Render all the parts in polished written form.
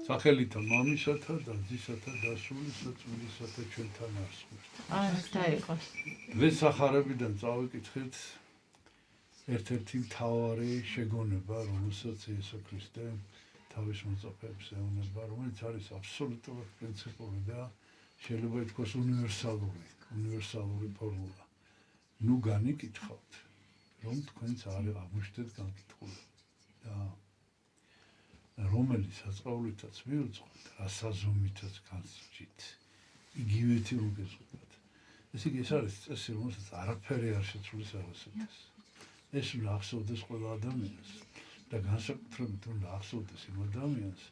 სახელითა მამისათა და ძისათა და სულისა წმინდისათა ჩვენთან არსხმით. დაიყოს. დღეს სახარებიდან წავიკითხეთ ერთ-ერთი მთავარი შეგონება, რომელსაც იესო ქრისტე თავის მოწაფეებს ეუბნება, რომელიც არის აბსოლუტურად პრინციპული და შეიძლება ითქვას უნივერსალური ფორმულა. ნუ განიკითხავთ, რომ თქვენც არ აღმოჩნდეთ განკითხულები და რომელიც საწყაულითაც მივუძღვით, რასაზომითაც განსჯით, იგივეთი რომ გეზღუდათ. ესე იგი, ეს არის წესი, რომელსაც არაფერი არ შეცვლის არასოდეს. ეს უნდა ახსოვდეს ყველა ადამიანს და განსაკუთრებით უნდა ახსოვდეს იმ ადამიანს,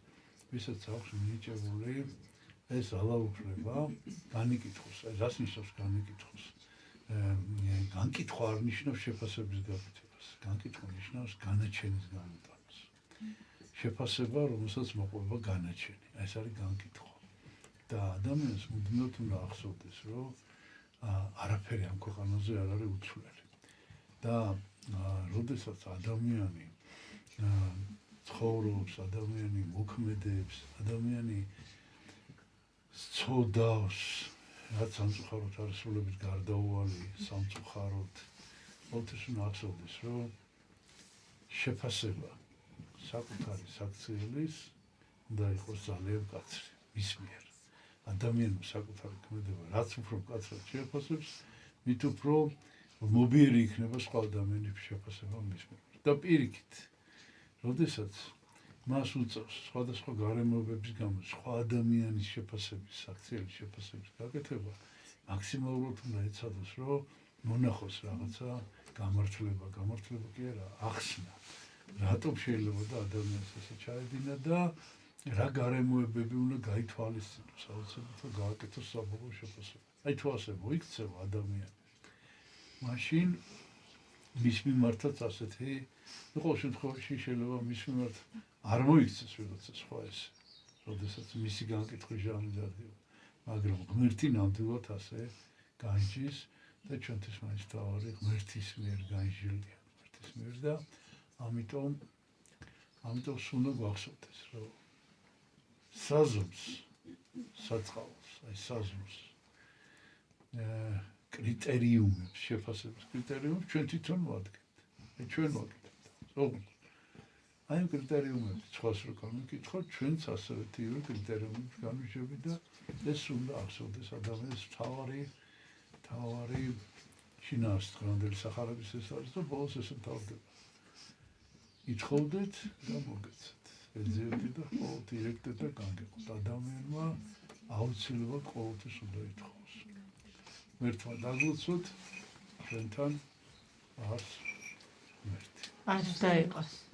ვისაც აქვს მინიჭებული ეს ძალაუფლება განიკითხოს. რას ნიშნავს განიკითხოს? განკითხვა არ ნიშნავს შეფასების გაკეთებას. განკითხვა ნიშნავს განაჩენის გამოტანას. შეფასება, რომელსაც მოყვება განაჩენი. ეს არის განკითხვა. და ადამიანს მუდმივად უნდა ახსოვდეს, რომ არაფერი ამ ქვეყანაზე არ არის უცვლელი. და როდესაც ადამიანი ცხოვრობს, ადამიანი მოქმედებს, ადამიანი სწოდავს, რაც სამწუხაროდ არის სულებით გარდაუვალი, სამწუხაროდ, ყოველთვის უნდა ახსოვდეს, რომ შეფასება საკუთარი საქციელის უნდა იყოს ძალიან მკაცრი მის მიერ. ადამიანმა საკუთარი ქმედება რაც უფრო მკაცრად შეფასებს, მით უფრო მობიერი იქნება სხვა ადამიანების შეფასება მის მიერ. და პირიქით, როდესაც მას უწევს სხვადასხვა გარემოებების გამო სხვა ადამიანის შეფასების, საქციელის შეფასების გაკეთება, მაქსიმალურად უნდა ეცადოს, რომ მონახოს რაღაცა გამართლება კი არა, ახსნა. რატომ შეიძლება და ადამიანს ესე ჩაედინა და რა გარემოებები უნდა გაითვალისწინოს, აუცილებლად რომ გააკეთოს საბოლოო შეფასება. აი თუ ასე მოიქცევა ადამიანი, მაშინ მის მიმართაც ასეთი, ყოველ შემთხვევაში შეიძლება მის მიმართ არ მოიქცეს ვიღაცა სხვა ეს, როდესაც მისი განკითხვის ჟამი დადიო, მაგრამ ღმერთი ნამდვილად ასე განჯის და ჩვენთვის მაინც თავარი ღმერთის მიერ განჯილია, ღმერთის მიერ და ამიტომ უნდა გვახსოვდეს, რომ საზომს, საწყალს, აი საზომს კრიტერიუმებს, შეფასების კრიტერიუმებს ჩვენ თვითონ ვადგენთ. აი ჩვენ ვაკეთებთ. ოღონდ აი ამ კრიტერიუმებს სხვას რო განვიკითხავთ, ჩვენც ასევე თივე კრიტერიუმებს განვიშვებით და ეს უნდა ახსოვდეს ადამიანს თავარი შინაარსთქონდელი სახარების ეს არის და ბოლოს ესე თავდება. ითხოვდეთ და მოგეცეთ. ეძიებდით და ყოველთვის ირეკლეთ და განგეყოთ. ადამიანმა აუცილებლად ყოველთვის უნდა ითხოვოს. ღმერთმა დაგლოცოთ, ჩვენთან არს ღმერთი. არ დაიყოს.